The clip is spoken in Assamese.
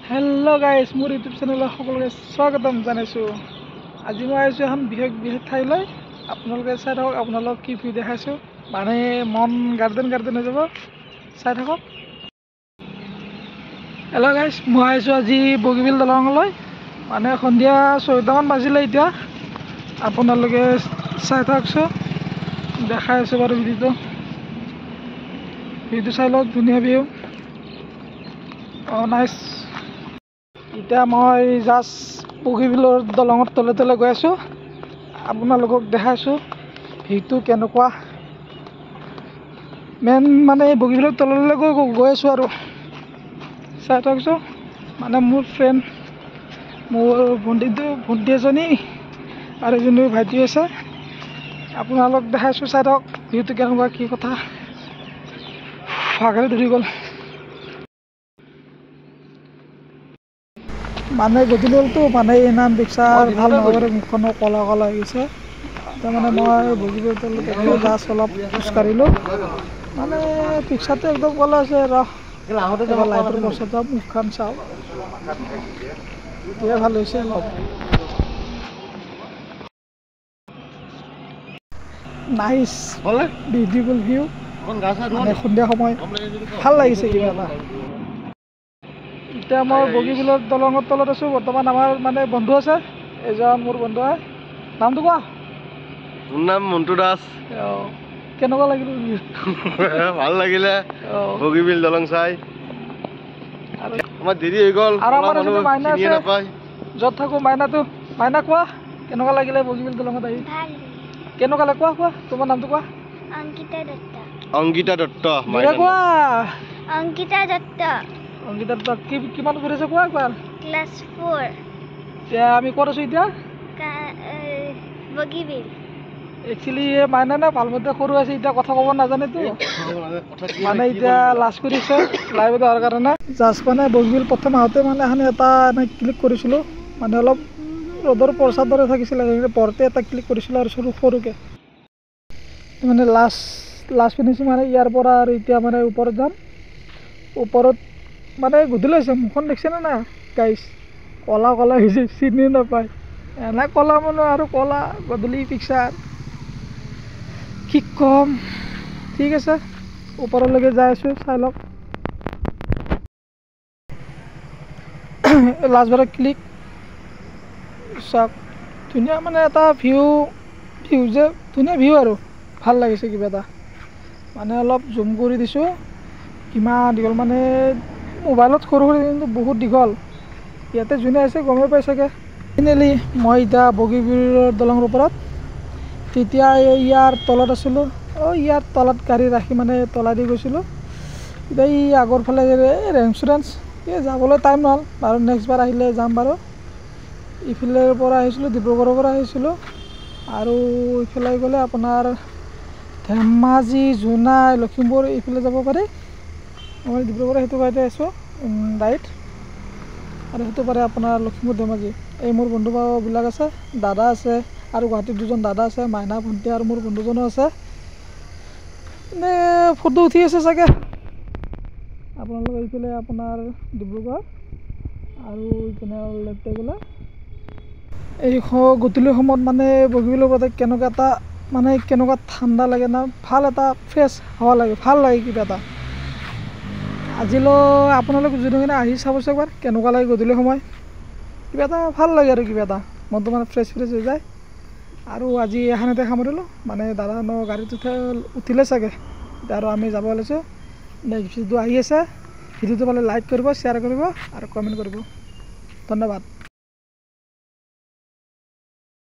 हेलो गाइस मोर यूट्यूब चैनल সকলকে স্বাগতম জানাইছো। আজি মই আইছো এখন বিশেষ ঠাইলৈ। আপোনালোকে চাই থাকক, আপোনালোক কি ভিউ দেখাইছো, মানে মন গাৰ্ডেন হৈ যাব। চাই থাকক। হেল্ল' গাইস, মই আইছো আজি বগীবিল দলঙলৈ। মানে সন্ধিয়া 6টামান বাজিলে এতিয়া। আপোনালোকে চাই থাকছো, দেখাই আছো বাৰু ভিডিঅ'টো চাই লওক। ধুনীয়া ভিউ। নাইস। এতিয়া মই জাষ্ট বগীবিলৰ দলঙৰ তলে গৈ আছোঁ। আপোনালোকক দেখাইছোঁ ভিউটো কেনেকুৱা। মেইন মানে বগীবিলৰ তললৈ গৈ আছোঁ আৰু চাই থাকছোঁ। মানে মোৰ ফ্ৰেণ্ড, মোৰ ভণ্টি এজনী আৰু এজনী ভাইটি আছে। আপোনালোক দেখাইছোঁ, চাই থাকক ভিউটো কেনেকুৱা, কি কথা। ভাগৰে ধৰি গ'ল। মানে গধূলি হ'লতো, মানে ইমান পিকচাৰ ভাল নহ'ব, মুখখনো কলা হৈ গৈছে। তাৰমানে মই বগীবিল তলত জাষ্ট অলপ খোজকাঢ়িলোঁ। মানে পিকচাৰটো একদম কলা আছে। এবাৰ লাইটৰ বস্তুত যাওঁ, মুখখন চাওঁ, এতিয়া ভাল হৈছে অলপ। Nice beautiful view. মানে সন্ধিয়া সময় ভাল লাগিছে কিবা এটা। এতিয়া মই বগীবিলৰ দলঙৰ তলত আছোঁ। বৰ্তমান আমাৰ মানে বন্ধু আছে, এজন মোৰ বন্ধু হয়। নামটো কোৱা? মোৰ নাম মন্টু দাস। কেনেকুৱা লাগিল? ভাল লাগিলে বগীবিল দলং চাই। আমাৰ দেৰি হৈ গ'ল, আৰু আমাৰ এজনী মাইনা আছে, য'ত থাকোঁ। মাইনা কোৱা, কেনেকুৱা লাগিলে বগীবিল দলঙত আহি? কেনেকুৱা লাগে কোৱা? তোমাৰ নামটো কোৱা? অংকিতা দত্ত। কোৱা? অংকিতা দত্ত। কিমান পঢ়িছে কোৱা একবাৰ? ক্লাছ 4। এতিয়া আমি ক'ত আছোঁ এতিয়া? বগীবিল। একচুৱেলি মাইনা না ভালমতে সৰু আছে, এতিয়া কথা ক'ব নাজানেতো। মানে এতিয়া লাজ কৰিছে লাইভত অহাৰ কাৰণে। জাষ্ট মানে বগীবিল প্ৰথম আহোঁতে মানে এটা ক্লিক কৰিছিলোঁ। মানে অলপ ৰ'দৰ পৰচাৰ দৰে থাকিছিলে, পৰতে এটা ক্লিক কৰিছিলোঁ আৰু সৰুকৈ। মানে লাষ্ট ফিনিচিং মানে ইয়াৰ পৰা আৰু এতিয়া মানে ওপৰত যাম। ওপৰত মানে গধূলি হৈছে, মুখখন দেখিছেনে নাই গাইছ? কলা হৈছে, চিনি নাপায়। এনে কলা মানুহ আৰু কলা গধূলি পিকচাৰ কি ক'ম। ঠিক আছে, ওপৰলৈকে যাই আছোঁ, চাই লওক। লাষ্টবাৰ ক্লিক চাওক, ধুনীয়া মানে এটা ভিউ যে ধুনীয়া ভিউ আৰু ভাল লাগিছে কিবা এটা। মানে অলপ জুম কৰি দিছোঁ, কিমান দীঘল মানে মোবাইলত সৰু কিন্তু বহুত দীঘল। ইয়াতে যোনে আছে গমেই পাই চাগে। ফাইনেলি মই এতিয়া বগীবিলৰ দলঙৰ ওপৰত। তেতিয়া ইয়াৰ তলত আছিলোঁ। ইয়াৰ তলত গাড়ী ৰাখি মানে তলাদি গৈছিলোঁ। এতিয়া এই আগৰ ফালে ৰেঞ্চুৰেঞ্চ যাবলৈ টাইম নহ'ল বাৰু। নেক্সটবাৰ আহিলে যাম বাৰু। ইফালৰ পৰা আহিছিলোঁ, ডিব্ৰুগড়ৰ পৰা আহিছিলোঁ। আৰু ইফালে গ'লে আপোনাৰ ধেমাজি, জোনাই, লখিমপুৰ এইফালে যাব পাৰি। মই ডিব্ৰুগড় সেইটো গাড়ীতে আছোঁ ডাইৰেক্ট। আৰু সেইটো পাৰে আপোনাৰ লখিমপুৰ, ধেমাজি। এই মোৰ বন্ধুবিলাক আছে, দাদা আছে, আৰু গুৱাহাটীত দুজন দাদা আছে, মাইনা ভণ্টি আৰু মোৰ বন্ধুজনো আছে। এনে ফটো উঠি আছে চাগে আপোনালোকে। এইফালে আপোনাৰ ডিব্ৰুগড় আৰু এইপিনে লেফ্টে গ'লে এই গধূলি সময়ত মানে বগীবিলৰ পৰা কেনেকুৱা ঠাণ্ডা লাগে না, ভাল এটা ফ্ৰেছ হাৱা লাগে, ভাল লাগে কিবা এটা। আজিলৈ আপোনালোক যদি আহি চাবচোন একবাৰ, কেনেকুৱা লাগে গধূলি সময়। কিবা এটা ভাল লাগে আৰু কিবা এটা মনটো মানে ফ্ৰেছ হৈ যায়। আৰু আজি এখনতে সামৰিলোঁ। মানে দাদানো গাড়ীত উঠিলে চাগে, আৰু আমি যাব ওলাইছোঁ। নেক্সট ভিডিঅ'টো আহি আছে। ভিডিঅ'টো পালে লাইক কৰিব, শ্বেয়াৰ কৰিব আৰু কমেণ্ট কৰিব। ধন্যবাদ।